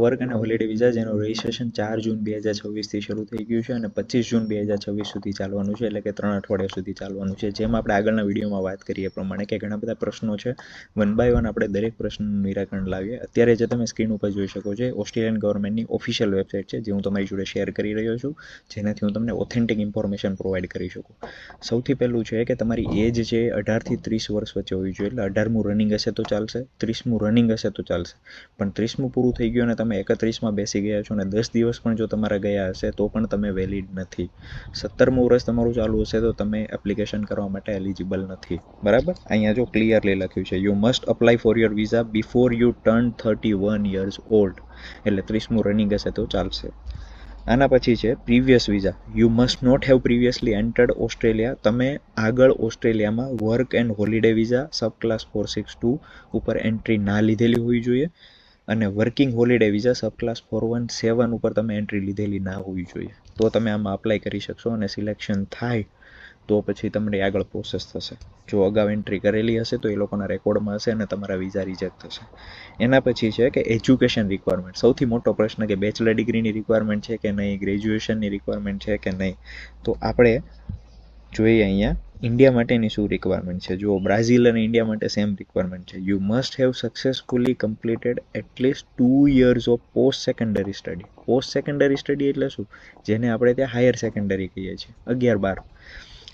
Work અને holiday visa જેનું registration 4 જૂન 2026થી શરૂ થઈ ગયું છે અને 25 જૂન 2026 સુધી ચાલવાનું છે, એટલે કે 3 અઠવાડિયા સુધી ચાલવાનું છે. જેમ આપણે આગળના વિડીયોમાં વાત કરીએ પ્રમાણે કે ઘણા બધા પ્રશ્નો છે, વન બાય વન આપણે દરેક પ્રશ્નનું નિરાકરણ લાવીએ. અત્યારે જે તમે સ્ક્રીન ઉપર જોઈ શકો છો ઓસ્ટ્રેલિયન ગવર્મેન્ટની ઓફિશિયલ વેબસાઇટ છે, જે હું તમારી જોડે શેર કરી રહ્યો છું, જેનાથી હું તમને ઓથેન્ટિક ઇન્ફોર્મેશન પ્રોવાઈડ કરી શકું. સૌથી પહેલું છે કે તમારી એજ છે 18થી 30 વર્ષ વચ્ચે હોવી જોઈએ, એટલે 18મું રનિંગ હશે તો ચાલશે, 30મું રનિંગ હશે તો ચાલશે. પણ 30મું પૂરું થઈ ગયું અને તમે 31માં બેસી ગયા છો અને 10 દિવસ પણ જો તમારા ગયા હશે તો પણ તમે વેલિડ નથી. 17મું વર્ષ તમારું ચાલુ હશે તો તમે એપ્લિકેશન કરવા માટે એલિજિબલ નથી. બરાબર, અહીંયા જો ક્લિયરલી લખ્યું છે you must apply for your visa before you turn 31 years old, એટલે 30મું રનિંગ હશે તો ચાલશે. આના પછી છે previous visa. You must not have previously entered Australia. તમે આગળ ઓસ્ટ્રેલિયામાં work and holiday visa subclass 462 ઉપર એન્ટ્રી ના લીધેલી હોવી જોઈએ અને working holiday visa subclass 417 ઉપર તમે એન્ટ્રી લીધેલી ના હોવી જોઈએ. તો તમે આમાં અપ્લાય કરી શકશો અને સિલેક્શન થાય તો પછી તમને આગળ પ્રોસેસ થશે. જો અગાઉ એન્ટ્રી કરેલી હશે તો એ લોકોના રેકોર્ડમાં હશે અને તમારા વિઝા રિજેક્ટ થશે. એના પછી છે કે એજ્યુકેશન રિક્વાયરમેન્ટ. સૌથી મોટો પ્રશ્ન કે બેચલર ડિગ્રીની રિક્વાયરમેન્ટ છે કે નહીં, ગ્રેજ્યુએશનની રિક્વાયરમેન્ટ છે કે નહીં. તો આપણે જોઈએ અહીંયા ઇન્ડિયા માટેની શું રિક્વાયરમેન્ટ છે. જુઓ, બ્રાઝિલ અને ઇન્ડિયા માટે સેમ રિક્વાયરમેન્ટ છે. You must have successfully completed at least 2 years of post secondary study. Post secondary study એટલે શું, જેને આપણે ત્યાં હાયર સેકન્ડરી કહીએ છીએ, 11-12.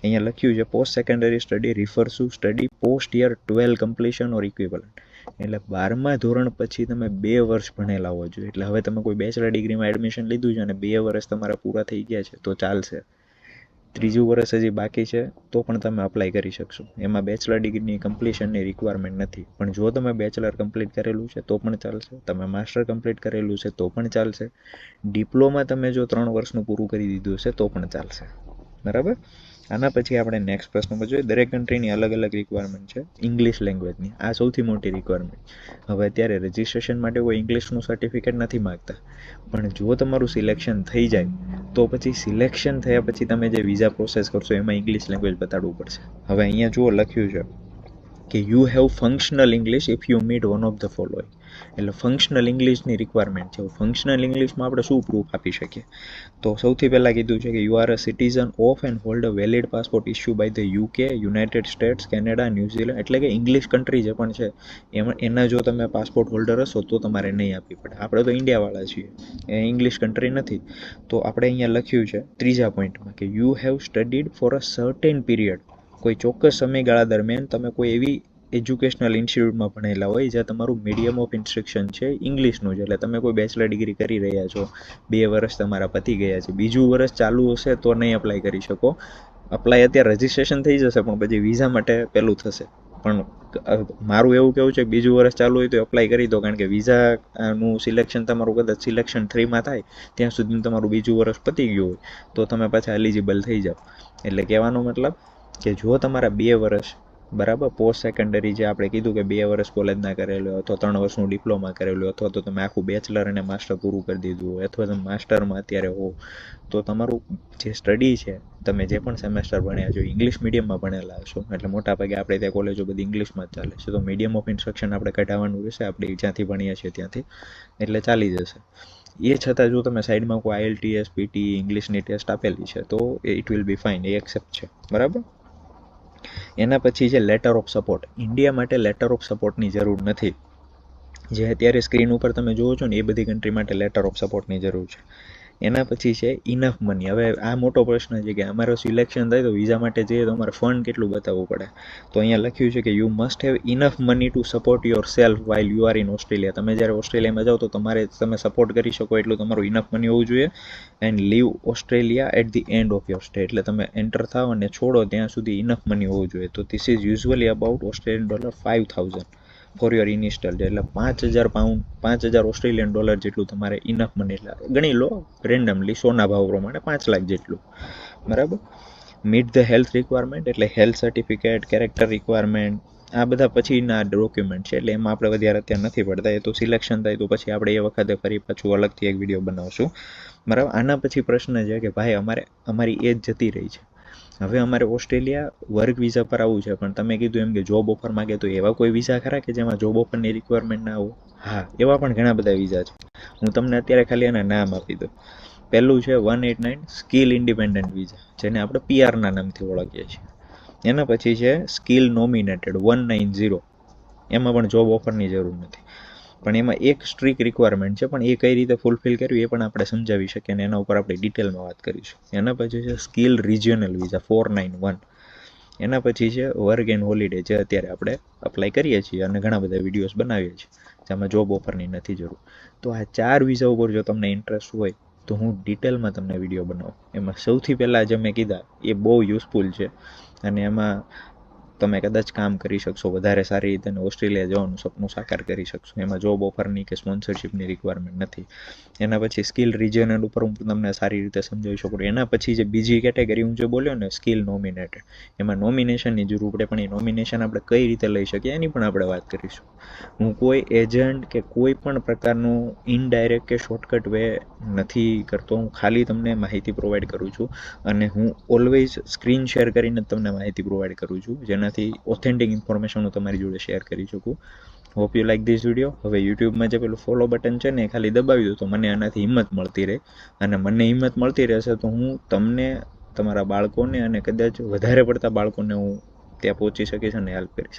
અહીંયા લખ્યું છે post secondary study refers to study post year 12 completion or equivalent. એટલે 12મા ધોરણ પછી તમે 2 વર્ષ ભણેલા હોવા જોઈએ. એટલે હવે તમે કોઈ બેચલર ડિગ્રીમાં એડમિશન લીધું છે અને 2 વર્ષ તમારા પૂરા થઈ ગયા છે તો ચાલશે. 3જું વર્ષ હજી બાકી છે તો પણ તમે અપ્લાય કરી શકશો. એમાં બેચલર ડિગ્રીની કમ્પ્લીશનની રિક્વાયરમેન્ટ નથી. પણ જો તમે બેચલર કમ્પ્લીટ કરેલું છે તો પણ ચાલશે, તમે માસ્ટર કમ્પ્લીટ કરેલું છે તો પણ ચાલશે, ડિપ્લોમા તમે જો 3 વર્ષનું પૂરું કરી દીધું હશે તો પણ ચાલશે. બરાબર. આના પછી આપણે નેક્સ્ટ પ્રશ્નમાં જોઈએ. દરેક કન્ટ્રીની અલગ અલગ રિક્વાયરમેન્ટ છે ઇંગ્લિશ લેંગ્વેજની. આ સૌથી મોટી રિક્વાયરમેન્ટ. હવે અત્યારે રજિસ્ટ્રેશન માટે કોઈ ઇંગ્લિશનું સર્ટિફિકેટ નથી માગતા, પણ જો તમારું સિલેક્શન થઈ જાય તો પછી સિલેક્શન થયા પછી તમે જે વિઝા પ્રોસેસ કરશો એમાં ઇંગ્લિશ લેંગ્વેજ બતાડવું પડશે. હવે અહીંયા જુઓ લખ્યું છે કે you have functional English if you meet one of the following. એટલે ફંક્શનલ ઇંગ્લિશની રિક્વાયરમેન્ટ છે. ફંક્શનલ ઇંગ્લિશમાં આપણે શું પ્રૂફ આપી શકીએ? તો સૌથી પહેલાં કીધું છે કે you are a citizen of and hold a valid passport issue by the UK, United States, Canada, New Zealand. એટલે કે ઇંગ્લિશ કન્ટ્રી જે પણ છે એના જો તમે પાસપોર્ટ હોલ્ડર હશો તો તમારે નહીં આપવી પડે. આપણે તો ઇન્ડિયાવાળા છીએ, એ ઇંગ્લિશ કન્ટ્રી નથી. તો આપણે અહીંયા લખ્યું છે 3જા પોઈન્ટમાં કે you have studied for a certain period. કોઈ ચોક્કસ સમયગાળા દરમિયાન તમે કોઈ એવી એજ્યુકેશનલ ઇન્સ્ટિટ્યૂટમાં ભણેલા હોય જ્યાં તમારું મીડિયમ ઓફ ઇન્સ્ટ્રક્શન છે ઇંગ્લિશનું છે. એટલે તમે કોઈ બેચલર ડિગ્રી કરી રહ્યા છો, 2 વર્ષ તમારા પતી ગયા છે, બીજું વર્ષ ચાલુ હશે તો નહીં અપ્લાય કરી શકો. અપ્લાય અત્યારે રજિસ્ટ્રેશન થઈ જશે પણ પછી વિઝા માટે પેલું થશે. પણ મારું એવું કેવું છે કે બીજું વર્ષ ચાલુ હોય તો એપ્લાય કરી દો, કારણ કે વિઝાનું સિલેક્શન તમારું કદાચ સિલેક્શન 3માં થાય ત્યાં સુધી તમારું બીજું વર્ષ પતી ગયું હોય તો તમે પાછા એલિજિબલ થઈ જાઓ. એટલે કહેવાનો મતલબ કે જો તમારા 2 વર્ષ બરાબર પોસ્ટ સેકન્ડરી જે આપણે કીધું કે 2 વર્ષ કોલેજના કરેલું અથવા 3 વર્ષનું ડિપ્લોમા કરેલું અથવા તો તમે આખું બેચલર અને માસ્ટર પૂરું કરી દીધું હોય અથવા તમે માસ્ટરમાં અત્યારે હો, તો તમારું જે સ્ટડી છે, તમે જે પણ સેમેસ્ટર ભણ્યા છો ઇંગ્લિશ મીડિયમમાં ભણેલા હશો. એટલે મોટાભાગે આપણે ત્યાં કોલેજો બધી ઇંગ્લિશમાં જ ચાલે છે, તો મીડિયમ ઓફ ઇન્સ્ટ્રક્શન આપણે કઢાવવાનું રહેશે આપણે જ્યાંથી ભણીએ છીએ ત્યાંથી, એટલે ચાલી જશે. એ છતાં જો તમે સાઈડમાં કોઈ IELTS, PT, ઇંગ્લિશની ટેસ્ટ આપેલી છે તો it will be fine, A accept છે. બરાબર. એના પછી છે લેટર ઓફ સપોર્ટ. ઇન્ડિયા માટે લેટર ઓફ સપોર્ટની જરૂર નથી. જે અત્યારે સ્ક્રીન ઉપર તમે જુઓ છો ને એ બધી કન્ટ્રી માટે લેટર ઓફ સપોર્ટની જરૂર છે. એના પછી છે ઇનફ મની. હવે આ મોટો પ્રશ્ન છે કે અમારો સિલેક્શન થાય તો વિઝા માટે જઈએ તો અમારે ફંડ કેટલું બતાવવું પડે. તો અહીંયા લખ્યું છે કે you must have enough money to support your self while you are in Australia. તમે જ્યારે ઓસ્ટ્રેલિયામાં જાઓ તો તમે સપોર્ટ કરી શકો એટલું તમારું ઇનફ મની હોવું જોઈએ. And leave Australia at the end of your stay. એટલે તમે એન્ટર થાવ અને છોડો ત્યાં સુધી ઇનફ મની હોવું જોઈએ. તો this is usually about $5,000 for your initial. એટલે £5,000 $5,000 જેટલું તમારે ઇનફ મની, એટલે ગણી લો રેન્ડમલી સોના ભાવ પ્રમાણે 5 લાખ જેટલું. બરાબર. મીટ ધ હેલ્થ રિક્વાયરમેન્ટ, એટલે હેલ્થ સર્ટિફિકેટ, કેરેક્ટર રિક્વાયરમેન્ટ, આ બધા પછીના ડોક્યુમેન્ટ છે, એટલે એમાં આપણે વધારે અત્યારે નથી પડતા. એ તો સિલેક્શન થાય તો પછી આપણે એ વખતે ફરી પાછું અલગથી એક વિડીયો બનાવશું. બરાબર. આના પછી પ્રશ્ન છે કે ભાઈ અમારી એજ જતી રહી છે, હવે અમારે ઓસ્ટ્રેલિયા વર્ક વિઝા પર આવવું છે, પણ તમે કીધું એમ કે જોબ ઓફર માગે તો એવા કોઈ વિઝા ખરા કે જેમાં જોબ ઓફરની રિક્વાયરમેન્ટ ના હોય? હા, એવા પણ ઘણા બધા વિઝા છે. હું તમને અત્યારે ખાલી એના નામ આપી દઉં. પહેલું છે 189 સ્કિલ ઇન્ડિપેન્ડન્ટ વિઝા, જેને આપણે પીઆરના નામથી ઓળખીએ છીએ. એના પછી છે સ્કિલ નોમિનેટેડ 190, એમાં પણ જોબ ઓફરની જરૂર નથી, પણ એમાં એક સ્ટ્રિક રિક્વાયરમેન્ટ છે, પણ એ કઈ રીતે ફૂલફિલ કરવી એ પણ આપણે સમજાવી શકીએ અને એના ઉપર આપણે ડિટેલમાં વાત કરીશું. એના પછી છે સ્કિલ રિજિયોનલ વિઝા 491. એના પછી છે વર્ક એન્ડ હોલિડે, જે અત્યારે આપણે અપ્લાય કરીએ છીએ અને ઘણા બધા વિડીયોઝ બનાવીએ છીએ, જેમાં જોબ ઓફરની નથી જરૂર. તો આ 4 વિઝા ઉપર જો તમને ઇન્ટરેસ્ટ હોય તો હું ડિટેલમાં તમને વિડીયો બનાવું. એમાં સૌથી પહેલાં જે મેં કીધા એ બહુ યુઝફુલ છે અને એમાં તમે કદાચ કામ કરી શકશો વધારે સારી રીતે અને ઓસ્ટ્રેલિયા જવાનું સપનું સાકાર કરી શકશો. એમાં જોબ ઓફરની કે સ્પોન્સરશિપની રિક્વાયરમેન્ટ નથી. એના પછી સ્કિલ રિજિયનલ ઉપર હું તમને સારી રીતે સમજાવી શકું. એના પછી જે બીજી કેટેગરી હું જે બોલ્યો ને સ્કિલ નોમિનેટેડ, એમાં નોમિનેશનની જરૂર પડે, પણ એ નોમિનેશન આપણે કઈ રીતે લઈ શકીએ એની પણ આપણે વાત કરીશું. હું કોઈ એજન્ટ કે કોઈ પણ પ્રકારનું ઇનડાયરેક્ટ કે શોર્ટકટ વે નથી કરતો. હું ખાલી તમને માહિતી પ્રોવાઈડ કરું છું અને હું ઓલવેઝ સ્ક્રીન શેર કરીને તમને માહિતી પ્રોવાઈડ કરું છું, જેનાથી ઓથેન્ટિક ઇન્ફોર્મેશન હું તમારી જોડે શેર કરી શકું. Hope you like this video. હવે યુટ્યુબમાં જે પેલું ફોલો બટન છે ને એ ખાલી દબાવી દો તો મને આનાથી હિંમત મળતી રહે, અને મને હિંમત મળતી રહેશે તો હું તમને, તમારા બાળકોને અને કદાચ વધારે પડતા બાળકોને હું ત્યાં પહોંચી શકીશ અને હેલ્પ કરી શકીશ.